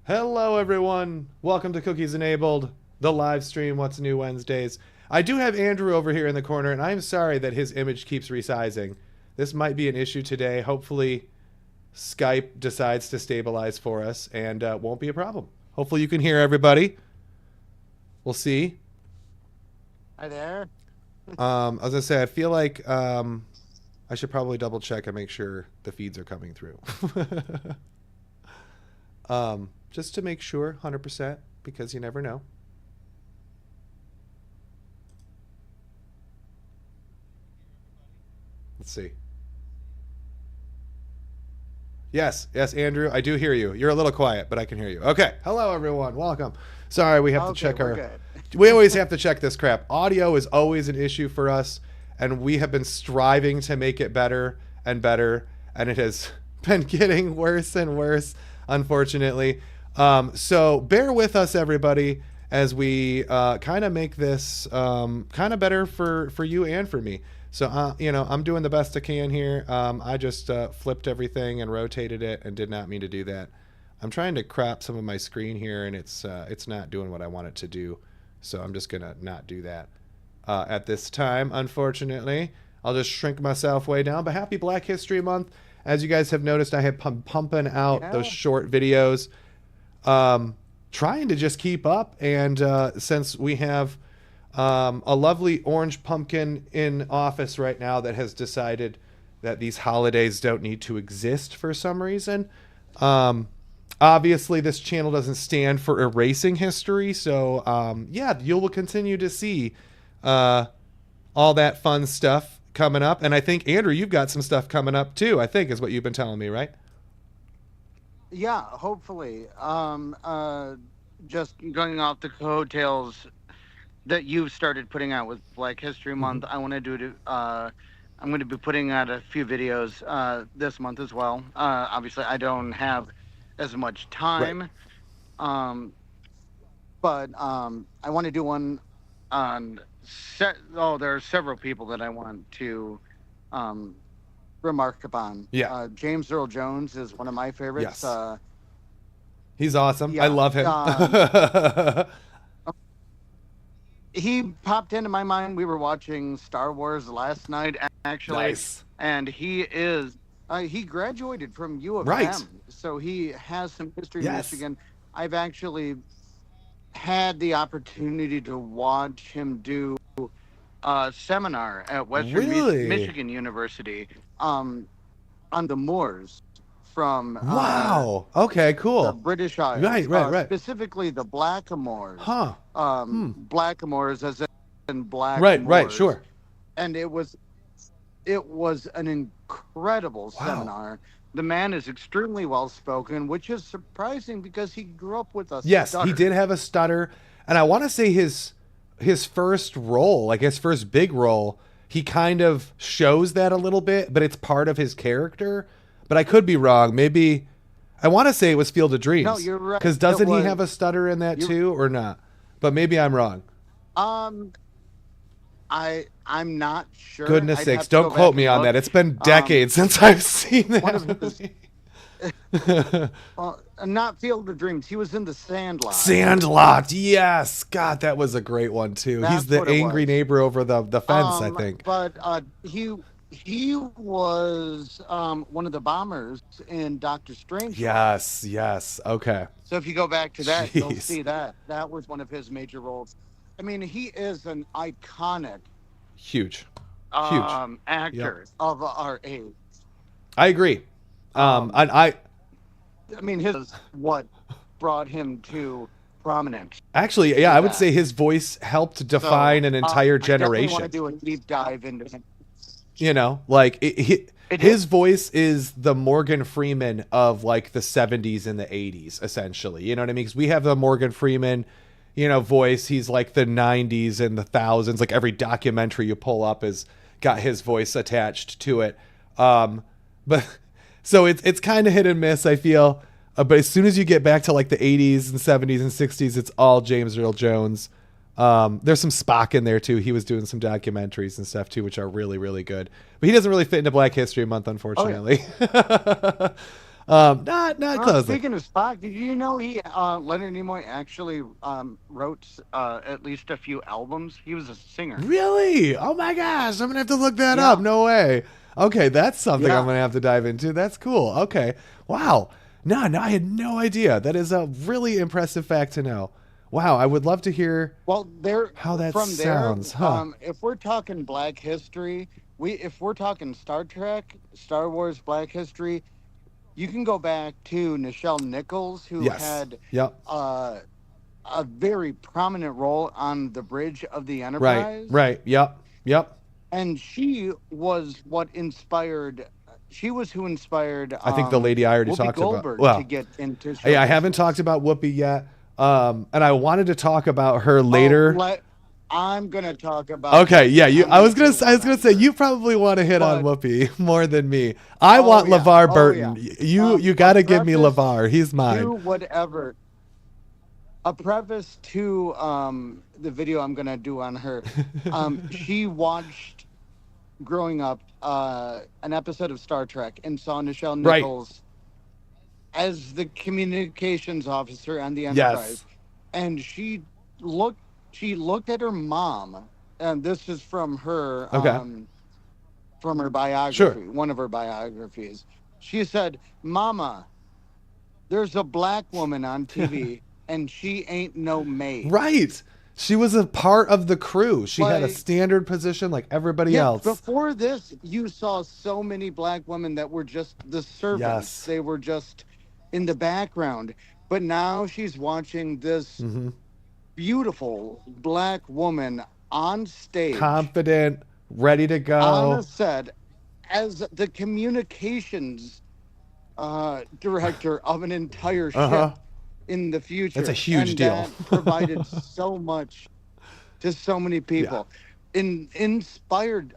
Hello, everyone. Welcome to Cookies Enabled, the live stream, What's New Wednesdays. I do have Andrew over here in the corner, and I'm sorry that his image keeps resizing. This might be an issue today. Hopefully, Skype decides to stabilize for us, and won't be a problem. Hopefully, you can hear everybody. We'll see. Hi there. I was going to say, I feel like I should probably double check and make sure the feeds are coming through. Just to make sure, 100%, because you never know. Let's see. Yes, Andrew, I do hear you. You're a little quiet, but I can hear you. Okay, hello everyone, welcome. Sorry, we have to check we always have to check this crap. Audio is always an issue for us, and we have been striving to make it better and better, and it has been getting worse and worse, unfortunately. So bear with us, everybody, as we kind of make this kind of better for you and for me. So, I'm doing the best I can here. I just flipped everything and rotated it and did not mean to do that. I'm trying to crop some of my screen here, and it's not doing what I want it to do. So I'm just going to not do that at this time, unfortunately. I'll just shrink myself way down. But happy Black History Month. As you guys have noticed, I have pumping out those short videos. Trying to just keep up, and since we have a lovely orange pumpkin in office right now that has decided that these holidays don't need to exist for some reason, obviously this channel doesn't stand for erasing history, so yeah, you will continue to see all that fun stuff coming up. And I think, Andrew, you've got some stuff coming up too, I think is what you've been telling me, right? Yeah, hopefully. Just going off the coattails that you've started putting out with Black History Month, I want to do. I'm going to be putting out a few videos this month as well. Obviously, I don't have as much time, right. But I want to do one on. There are several people that I want to. Remark upon. Yeah. James Earl Jones is one of my favorites. Yes. He's awesome. Yeah, I love him. He popped into my mind. We were watching Star Wars last night, actually. Nice. And he graduated from U of right. M. So he has some history yes. in Michigan. I've actually had the opportunity to watch him do a seminar at Western Michigan University on the Moors from wow. Okay, cool. the British Isles. Right. Specifically the Blackamoors. Huh. Blackamoors as in black Right, Moors. Sure. And it was an incredible seminar. The man is extremely well spoken, which is surprising because he grew up with a stutter. He did have a stutter, and I want to say his first role, like his first big role, he kind of shows that a little bit, but it's part of his character. But I could be wrong. Maybe I want to say it was Field of Dreams. No, you're right. Because doesn't he have a stutter in that too, or not? But maybe I'm wrong. I'm not sure. Goodness sakes, don't quote me on that. It's been decades since I've seen that. One of his, not Field of Dreams. He was in The Sandlot. Sandlot, yes. God, that was a great one too. He's the angry neighbor over the fence, I think. But he was one of the bombers in Doctor Strange. Yes. Okay. So if you go back to that, you'll see that was one of his major roles. I mean, he is an iconic, huge actor of our age. I agree. I mean, his what brought him to prominence. Actually, yeah, I would say his voice helped define an entire generation. I definitely want to do a deep dive into him. You know, like his voice is the Morgan Freeman of like the 70s and the 80s, essentially. You know what I mean? Because we have the Morgan Freeman, voice. He's like the 90s and the thousands. Like every documentary you pull up has got his voice attached to it. But so it's kind of hit and miss, I feel. But as soon as you get back to like the 80s and 70s and 60s, it's all James Earl Jones. There's some Spock in there too. He was doing some documentaries and stuff too, which are really, really good. But he doesn't really fit into Black History Month, unfortunately. Not closely. Speaking of Spock, did you know he Leonard Nimoy actually wrote at least a few albums? He was a singer. Really? Oh my gosh, I'm gonna have to look that Yeah. up. No way. Okay, that's something Yeah. I'm gonna have to dive into. That's cool. Okay. Wow. No, I had no idea. That is a really impressive fact to know. Wow, I would love to hear Well, there how that from sounds. Huh. if we're talking Black history, if we're talking Star Trek, Star Wars Black history, you can go back to Nichelle Nichols, who Yes. had Yep. a very prominent role on the bridge of the Enterprise. Right. Yep. And she was what inspired. She was who inspired. I think the lady I already Whoopi talked Goldberg about. Well, to get into. hey, I show haven't business. talked about Whoopi yet. And I wanted to talk about her later. I'm gonna talk about. Okay, yeah, I was gonna say her. you probably want to hit on But- Whoopi more than me. I want yeah. LeVar Oh, Burton. yeah. You got to A give me preface LeVar. He's To mine. whatever. A preface to the video I'm gonna do on her. She watched growing up an episode of Star Trek and saw Nichelle Right. Nichols as the communications officer on the Enterprise. And she looked at her mom, and this is from her Okay. from her biography, Sure. one of her biographies. She said, "Mama, there's a black woman on TV and she ain't no maid." Right. She was a part of the crew. She had a Like- standard position like everybody Yeah, else. before this, you saw so many black women that were just the servants. Yes. They were just in the background. But now she's watching this Mm-hmm. beautiful black woman on stage, Confident, ready to on go. a set, as the communications director of an entire ship Uh-huh. in the future. That's a huge and deal. That provided so much to so many people. Inspired.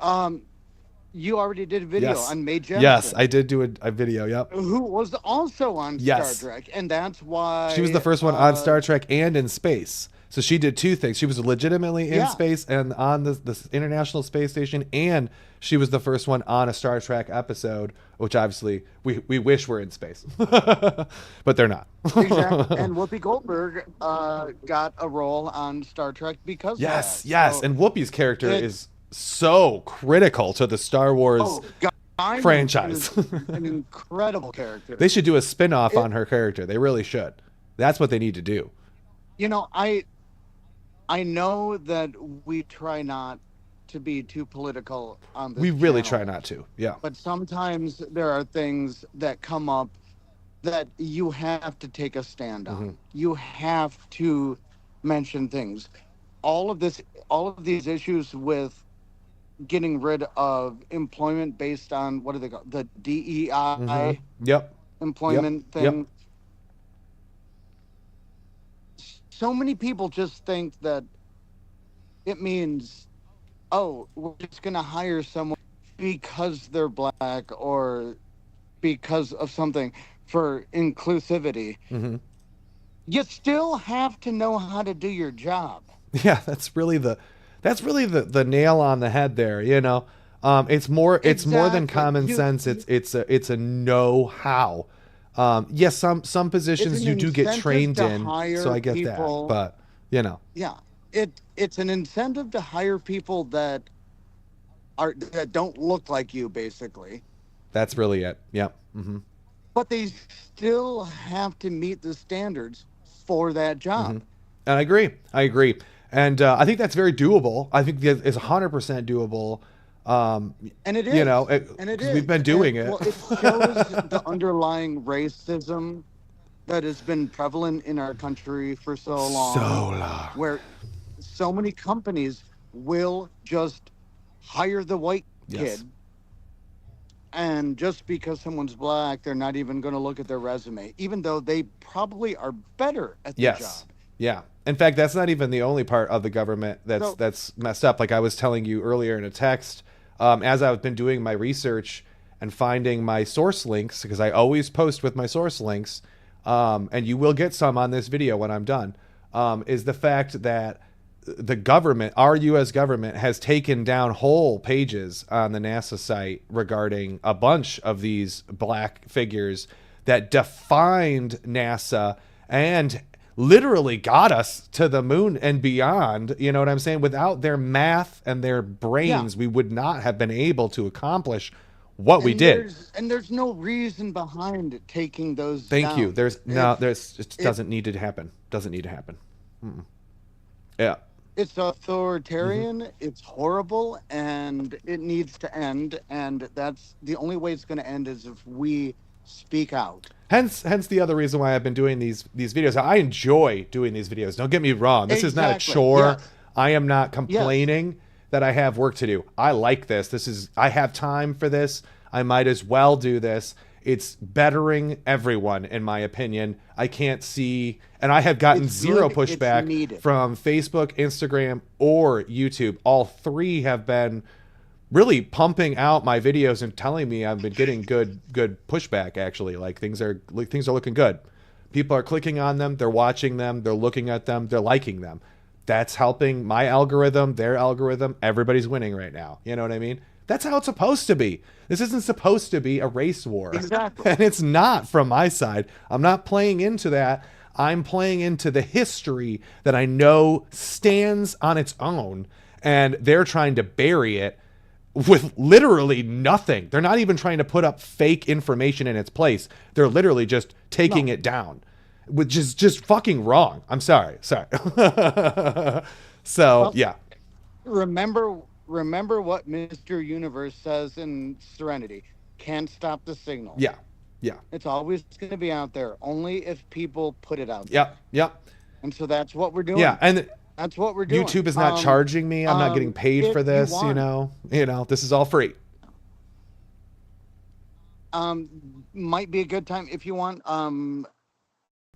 You already did a video Yes. on Mae Jemison. Yes, I did do a video. Yep. Who was also on Yes. Star Trek, and that's why She was the first one on Star Trek and in space. So she did two things. She was legitimately in Yeah. space and on the International Space Station, and she was the first one on a Star Trek episode, which obviously we wish were in space, but they're not. Exactly. And Whoopi Goldberg got a role on Star Trek because Yes, of that. yes. So, And Whoopi's character it- is so critical to the Star Wars Guy franchise. is an incredible character. They should do a spin-off on her character. They really should. That's what they need to do. You know, I know that we try not to be too political on this We really channel, try not to. Yeah. but sometimes there are things that come up that you have to take a stand on. Mm-hmm. You have to mention things. All of these issues with getting rid of employment based on what do they call the DEI Yep. employment Mm-hmm. Yep. thing. So many people just think that it means, oh, we're just going to hire someone because they're black or because of something for inclusivity. Mm-hmm. You still have to know how to do your job. Yeah, that's really the nail on the head there. You know, it's more than Exactly. common sense. It's a know-how. Yes, some positions It's an you do get incentive trained to in, hire so I get people. that. But you know, Yeah, it's an incentive to hire people that don't look like you, basically. that's really it. Yep. Mm-hmm. But they still have to meet the standards for that job. And I agree. And I think that's very doable. I think that it's 100% doable. And it is. You know, and it 'cause is. we've been doing it. Well, it shows the underlying racism that has been prevalent in our country for so long. Where so many companies will just hire the white Yes. kid. And just because someone's black, they're not even going to look at their resume, even though they probably are better at the Yes. job. Yeah. In fact, that's not even the only part of the government So- that's messed up. Like I was telling you earlier in a text, as I've been doing my research and finding my source links, because I always post with my source links, and you will get some on this video when I'm done, is the fact that the government, our U.S. government, has taken down whole pages on the NASA site regarding a bunch of these black figures that defined NASA and literally got us to the moon and beyond. You know what I'm saying? Without their math and their brains, we would not have been able to accomplish what we did. There's no reason behind taking those Thank down. you. It doesn't need to happen. Doesn't need to happen. Mm-mm. Yeah. It's authoritarian, it's horrible, and it needs to end. And that's the only way it's going to end is if we speak out. Hence the other reason why I've been doing these videos. I enjoy doing these videos. Don't get me wrong. This is not a chore. Yes. I am not complaining that I have work to do. I like this. I have time for this. I might as well do this. It's bettering everyone, in my opinion. I can't see, and I have gotten zero pushback from Facebook, Instagram, or YouTube. All three have been really pumping out my videos and telling me I've been getting good pushback. Actually, like things are looking good. People are clicking on them, they're watching them, they're looking at them, they're liking them. That's helping my algorithm, their algorithm. Everybody's winning right now. You know what I mean? That's how it's supposed to be. This isn't supposed to be a race war. Exactly. And it's not from my side. I'm not playing into that. I'm playing into the history that I know stands on its own, and they're trying to bury it with literally nothing. They're not even trying to put up fake information in its place. They're literally just taking it down, which is just fucking wrong. I'm sorry. So, well, yeah. Remember what Mr. Universe says in Serenity. Can't stop the signal. Yeah. It's always going to be out there, only if people put it out there. Yep. And so that's what we're doing. Yeah, and that's what we're doing. YouTube is not charging me. I'm not getting paid for this, you know. This is all free. Might be a good time if you want.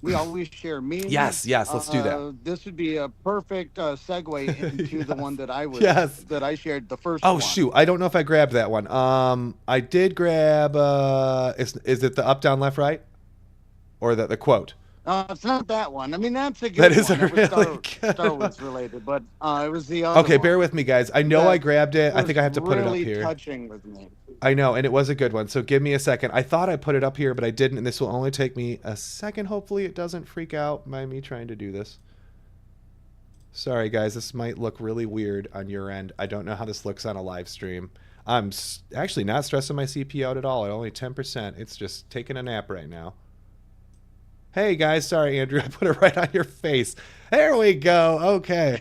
We always share memes. Yes, let's do that. This would be a perfect segue into the one that I shared, the first one. Oh, shoot. I don't know if I grabbed that one. I did grab, is it the up, down, left, right? Or the quote? It's not that one. I mean, that's a good one. That is one. really good. Star Wars related, but it was the other Okay, one. bear with me, guys. I know I grabbed it. I think I have to put it up here. Really touching with me. I know, and it was a good one. So give me a second. I thought I put it up here, but I didn't, and this will only take me a second. Hopefully it doesn't freak out by me trying to do this. Sorry, guys. This might look really weird on your end. I don't know how this looks on a live stream. I'm actually not stressing my CPU out at all. At only 10%. It's just taking a nap right now. Hey, guys. Sorry, Andrew. I put it right on your face. There we go. Okay.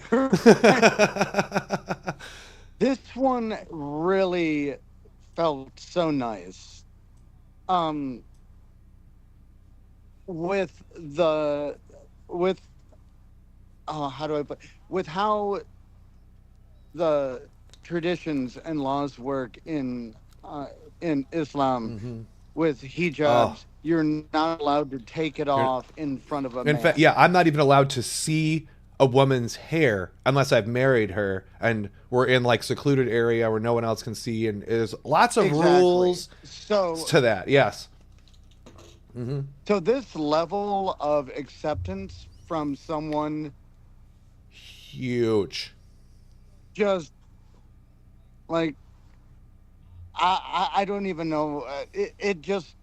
This one really felt so nice. With how the traditions and laws work in Islam, with hijabs, you're not allowed to take it off in front of a man. In fact, I'm not even allowed to see a woman's hair unless I've married her and we're in like secluded area where no one else can see, and there's lots of rules to that. Yes. So this level of acceptance from someone huge, just like I don't even know, it just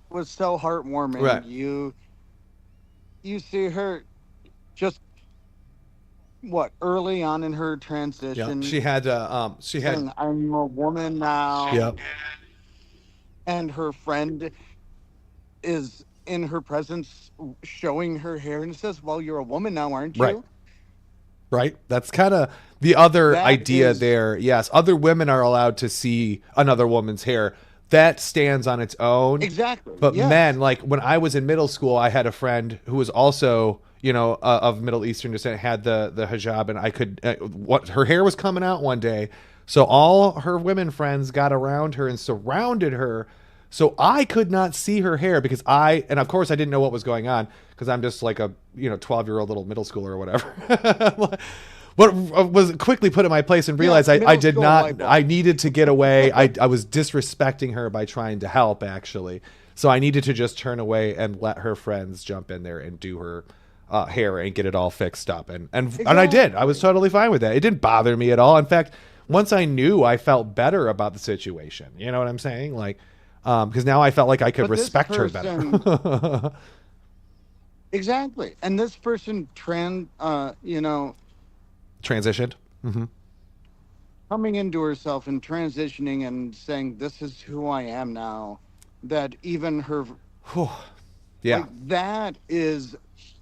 was so heartwarming. Right. You see her just early on in her transition. She had saying, I'm a woman now. Yep. And her friend is in her presence showing her hair and says, well, you're a woman now, aren't you? Right. That's kind of the other idea there. Yes, other women are allowed to see another woman's hair. That stands on its own. Exactly. But men, like when I was in middle school, I had a friend who was also, of Middle Eastern descent, had the hijab, and I could, her hair was coming out one day. So all her women friends got around her and surrounded her. So I could not see her hair because and of course I didn't know what was going on because I'm just like a, 12-year-old little middle schooler or whatever. But was quickly put in my place and realized I did not, I needed to get away. I was disrespecting her by trying to help, actually. So I needed to just turn away and let her friends jump in there and do her hair and get it all fixed up. And I did. I was totally fine with that. It didn't bother me at all. In fact, once I knew, I felt better about the situation. You know what I'm saying? Like, Because now I felt like I could But this respect her person- better. Exactly. And this person Transitioned. coming into herself and transitioning and saying, this is who I am now, that even her, Yeah. like, that is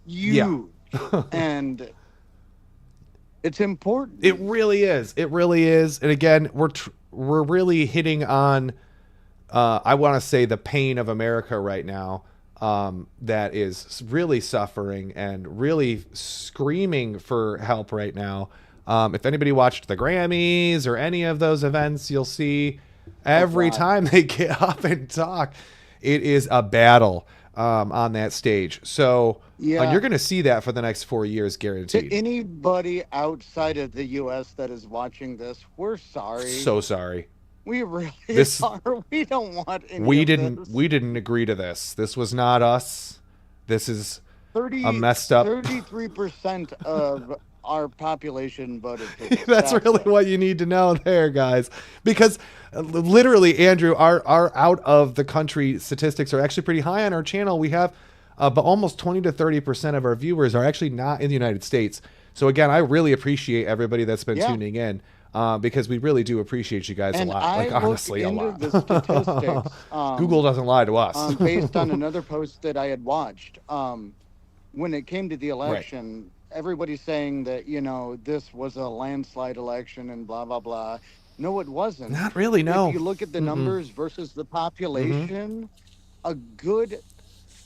huge. And it's important. It really is. It really is. And again, we're really hitting on, I want to say, the pain of America right now, that is really suffering and really screaming for help right now. If anybody watched the Grammys or any of those events, you'll see every time they get up and talk, it is a battle on that stage. So you're going to see that for the next 4 years, guaranteed. To anybody outside of the U.S. that is watching this, we're sorry. So sorry. We really are. We don't want any we of didn't this. We didn't agree to this. This was not us. This is 30, a messed up. 33% of our population voted for this. That's really what you need to know there, guys. Because literally, Andrew, our out of the country statistics are actually pretty high on our channel. We have but almost 20 to 30% of our viewers are actually not in the United States. So again, I really appreciate everybody that's been tuning in. Because we really do appreciate you guys a lot. Like, honestly, a lot. The statistics, Google doesn't lie to us. Based on another post that I had watched, when it came to the election, everybody's saying that, this was a landslide election and blah, blah, blah. No, it wasn't. Not really, no. If you look at the numbers versus the population, a good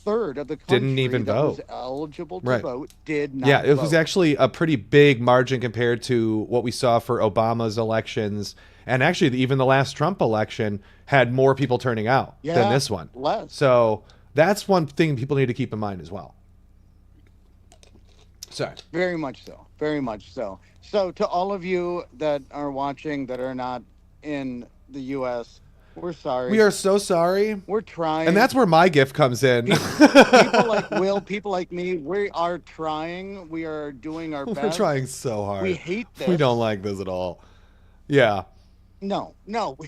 third of the country didn't even that vote. Was eligible to vote did not it vote. was actually a pretty big margin compared to what we saw for Obama's elections, and actually even the last Trump election had more people turning out than this one. Less. So that's one thing people need to keep in mind as well. Sorry. Very much so. Very much so. So to all of you that are watching that are not in the U.S., we're sorry. We are so sorry. We're trying. And that's where my gift comes in. People like Will, people like me, we are trying. We are doing our best. We're trying so hard. We hate this. We don't like this at all. Yeah. No, we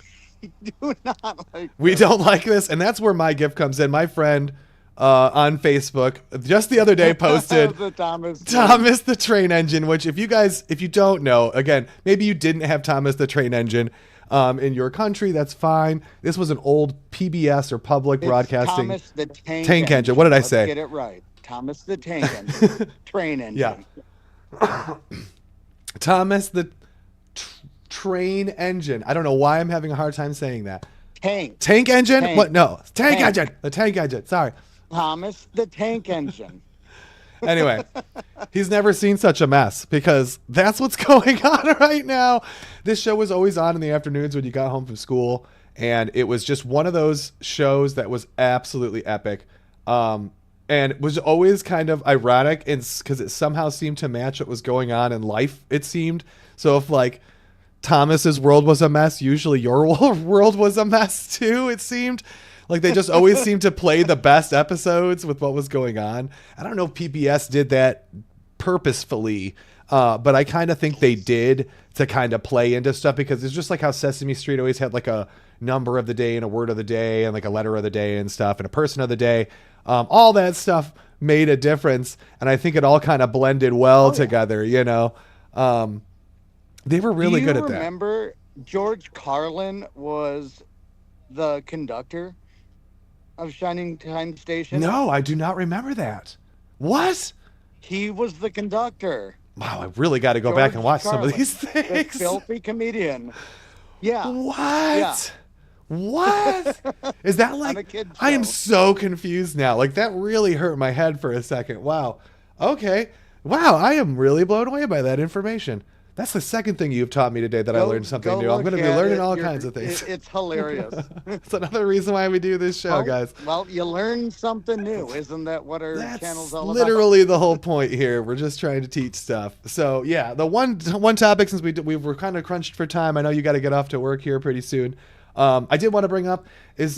do not like We this. don't like this. And that's where my gift comes in. My friend on Facebook just the other day posted the Thomas the Train Engine, which if you don't know, again, maybe you didn't have Thomas the Train Engine in your country, that's fine. This was an old PBS or public broadcasting Thomas the tank engine. What did I say? Get it right. Thomas the Tank Engine. Train Engine. Yeah. Thomas the Train Engine. I don't know why I'm having a hard time saying that. Tank engine? Tank. What? No. Tank engine. The tank engine. Sorry. Thomas the Tank Engine. Anyway, he's never seen such a mess because that's what's going on right now. This show was always on in the afternoons when you got home from school, and it was just one of those shows that was absolutely epic. And it was always kind of ironic because it somehow seemed to match what was going on in life, it seemed. So if like Thomas's world was a mess, usually your world was a mess too, it seemed. Like they just always seemed to play the best episodes with what was going on. I don't know if PBS did that purposefully, but I kind of think they did to kind of play into stuff because it's just like how Sesame Street always had like a number of the day and a word of the day and like a letter of the day and stuff and a person of the day. All that stuff made a difference, and I think it all kind of blended well together, you know. They were really good at that. Do you remember George Carlin was the conductor of Shining Time Station? No, I do not remember that. What? He was the conductor. Wow, I really got to go back and watch some of these things. The filthy comedian. Yeah. What? Yeah. What? Is that like... On a kid's I am show. so confused now. Like, that really hurt my head for a second. Wow. Okay. Wow, I am really blown away by that information. That's the second thing you've taught me today that I learned something new. I'm going to be learning all kinds of things. It's hilarious. It's another reason why we do this show, guys. Well, you learn something new. Isn't that what our That's channel's all about? literally the whole point here. We're just trying to teach stuff. So yeah, the one topic, since we were kind of crunched for time, I know you got to get off to work here pretty soon. I did want to bring up is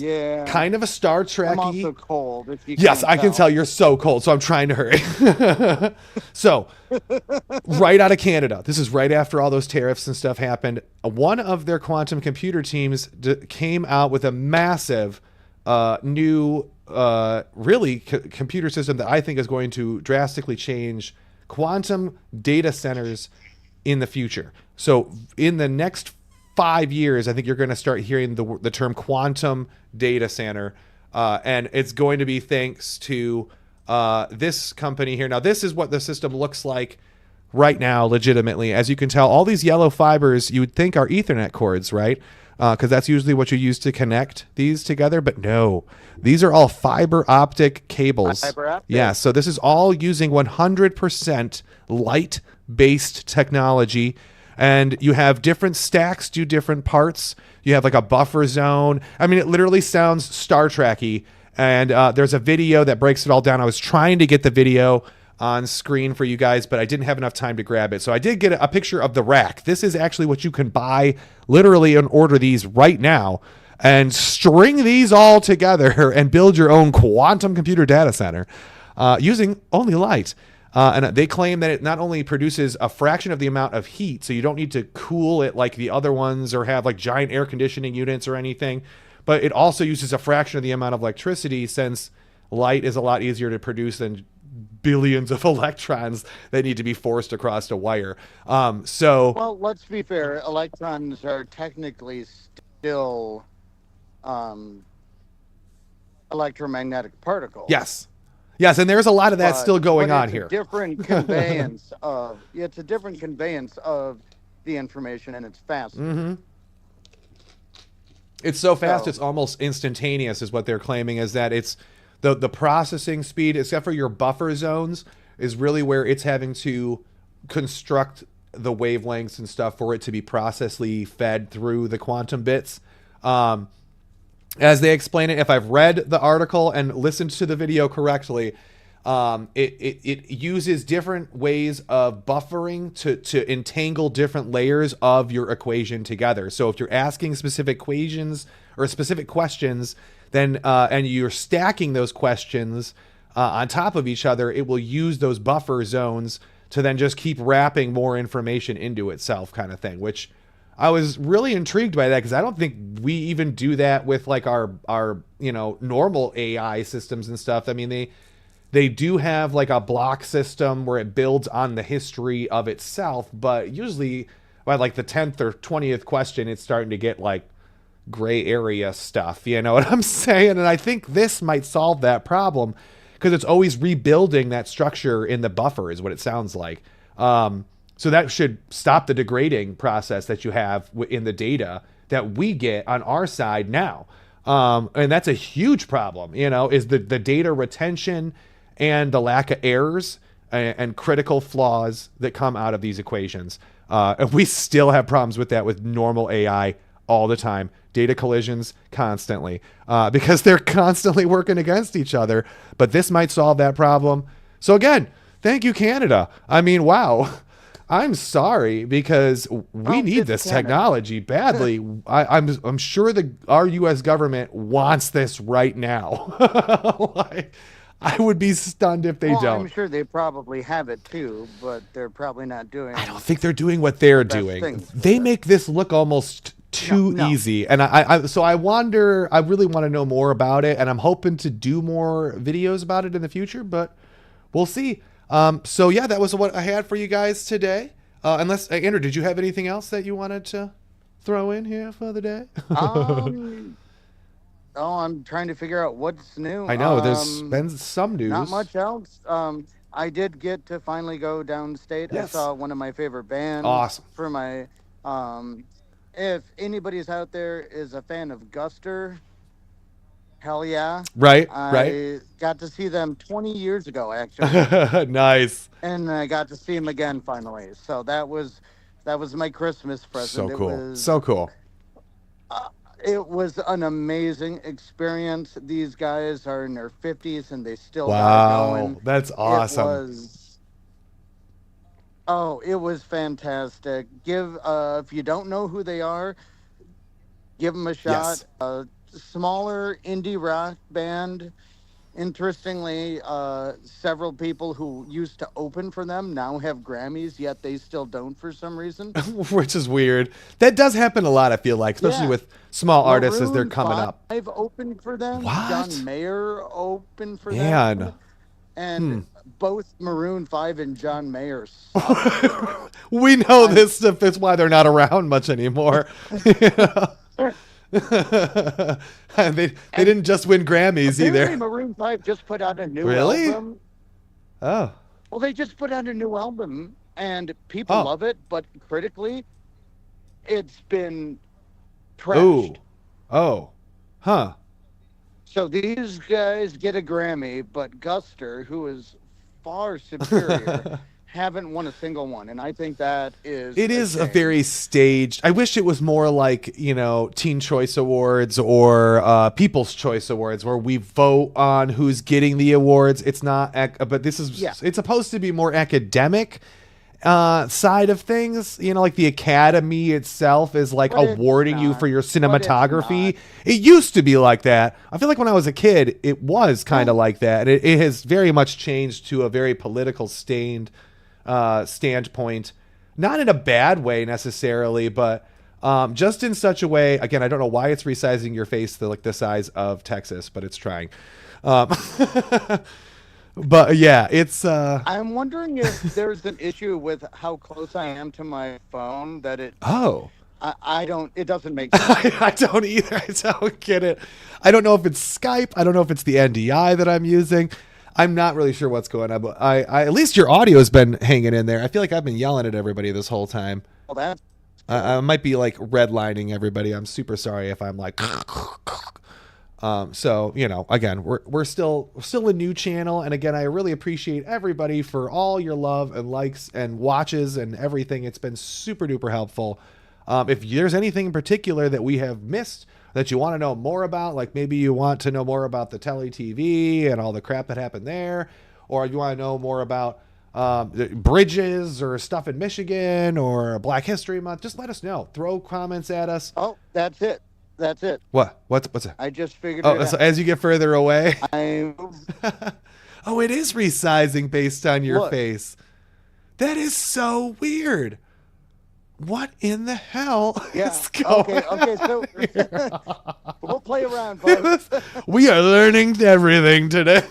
kind of a Star Trek-y. I'm also cold. If you Yes, can't I can tell you're so cold, so I'm trying to hurry. So, right out of Canada, this is right after all those tariffs and stuff happened. One of their quantum computer teams came out with a massive new, really computer system that I think is going to drastically change quantum data centers in the future. So in the next 5 years, I think you're going to start hearing the term quantum data center, and it's going to be thanks to this company here. Now, this is what the system looks like right now, legitimately. As you can tell, all these yellow fibers you would think are Ethernet cords, right? Because that's usually what you use to connect these together. But no, these are all fiber optic cables. Fiber optic. Yeah, so this is all using 100% light-based technology. And you have different stacks do different parts. You have like a buffer zone. I mean, it literally sounds Star Trek-y. And there's a video that breaks it all down. I was trying to get the video on screen for you guys, but I didn't have enough time to grab it. So I did get a picture of the rack. This is actually what you can buy literally and order these right now and string these all together and build your own quantum computer data center using only light. And they claim that it not only produces a fraction of the amount of heat, so you don't need to cool it like the other ones or have like giant air conditioning units or anything, but it also uses a fraction of the amount of electricity, since light is a lot easier to produce than billions of electrons that need to be forced across a wire. Well, let's be fair. Electrons are technically still electromagnetic particles. Yes, and there's a lot of that still going on here. It's a different conveyance of the information, and it's faster. Mm-hmm. It's so fast, it's almost instantaneous, is what they're claiming, is that it's the processing speed, except for your buffer zones, is really where it's having to construct the wavelengths and stuff for it to be processly fed through the quantum bits. As they explain it, if I've read the article and listened to the video correctly, it uses different ways of buffering to entangle different layers of your equation together. So if you're asking specific equations or specific questions, then and you're stacking those questions on top of each other, it will use those buffer zones to then just keep wrapping more information into itself, kind of thing, which I was really intrigued by that, because I don't think we even do that with like our normal AI systems and stuff. I mean, they do have like a block system where it builds on the history of itself, but usually by like the 10th or 20th question, it's starting to get like gray area stuff. You know what I'm saying? And I think this might solve that problem, because it's always rebuilding that structure in the buffer, is what it sounds like. So that should stop the degrading process that you have in the data that we get on our side now. And that's a huge problem, is the data retention and the lack of errors and critical flaws that come out of these equations. And we still have problems with that with normal AI all the time. Data collisions constantly, because they're constantly working against each other. But this might solve that problem. So again, thank you, Canada. I mean, wow. I'm sorry, because we need this technology badly. I'm sure our U.S. government wants this right now. I would be stunned if they don't. I'm sure they probably have it too, but they're probably not doing. I don't think they're doing what they're doing. They make this look almost too easy, and so I wonder. I really want to know more about it, and I'm hoping to do more videos about it in the future, but we'll see. So yeah, that was what I had for you guys today. Unless Andrew, did you have anything else that you wanted to throw in here for the day? I'm trying to figure out what's new. I know there's been some news. Not much else. I did get to finally go downstate. Yes. I saw one of my favorite bands. Awesome. For my, if anybody's out there is a fan of Guster, hell yeah. Right. I got to see them 20 years ago, actually. Nice. And I got to see them again finally. So that was my Christmas present. So cool. So cool. It was an amazing experience. These guys are in their 50s and they still got it going. That's awesome. It was fantastic. If you don't know who they are, give them a shot. Yes. Smaller indie rock band Interestingly, several people who used to open for them now have Grammys, yet they still don't for some reason. Which is weird. That does happen a lot, I feel like, especially Yeah. with small artists as they're Maroon coming 5 up. opened for them. What? John Mayer opened for Man. them. And both Maroon 5 and John Mayer suck. We know this stuff. It's why they're not around much anymore. And they didn't just win Grammys either. Maroon 5 just put out a new Really? album. Oh. Well, they just put out a new album, and people love it, but critically, it's been trashed. Ooh. Oh. Huh. So these guys get a Grammy, but Guster, who is far superior, haven't won a single one, and I think that is it is a very staged. I wish it was more like, you know, Teen Choice Awards or People's Choice Awards, where we vote on who's getting the awards. It's not, but this is it's supposed to be more academic side of things, you know, like the Academy itself is like awarding you for your cinematography. It used to be like that. I feel like when I was a kid, it was kind of like that. And it has very much changed to a very political standpoint, not in a bad way necessarily, but just in such a way. Again, I don't know why it's resizing your face to like the size of Texas, but it's trying. But yeah, it's. I'm wondering if there's an issue with how close I am to my phone that it. Oh. I don't. It doesn't make sense. I don't either. I don't get it. I don't know if it's Skype. I don't know if it's the NDI that I'm using. I'm not really sure what's going on. But I at least your audio has been hanging in there. I feel like I've been yelling at everybody this whole time. Well, that's. I might be like redlining everybody. I'm super sorry if I'm like. So, you know, again, we're still a new channel. And again, I really appreciate everybody for all your love and likes and watches and everything. It's been super duper helpful. If there's anything in particular that we have missed that you want to know more about, like maybe you want to know more about the Tele TV and all the crap that happened there, or you want to know more about bridges or stuff in Michigan or Black History Month, just let us know. Throw comments at us. Oh, that's it. That's it. What's that? I just figured it out. So as you get further away. Oh, it is resizing based on your face. That is so weird. What in the hell is going okay, so we'll play around, folks. We are learning everything today.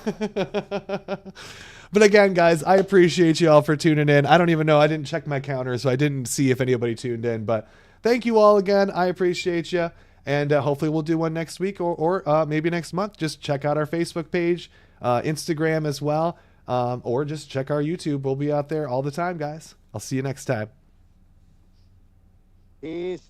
But again, guys, I appreciate you all for tuning in. I don't even know. I didn't check my counter, so I didn't see if anybody tuned in. But thank you all again. I appreciate you. And hopefully we'll do one next week or maybe next month. Just check out our Facebook page, Instagram as well, or just check our YouTube. We'll be out there all the time, guys. I'll see you next time. Peace.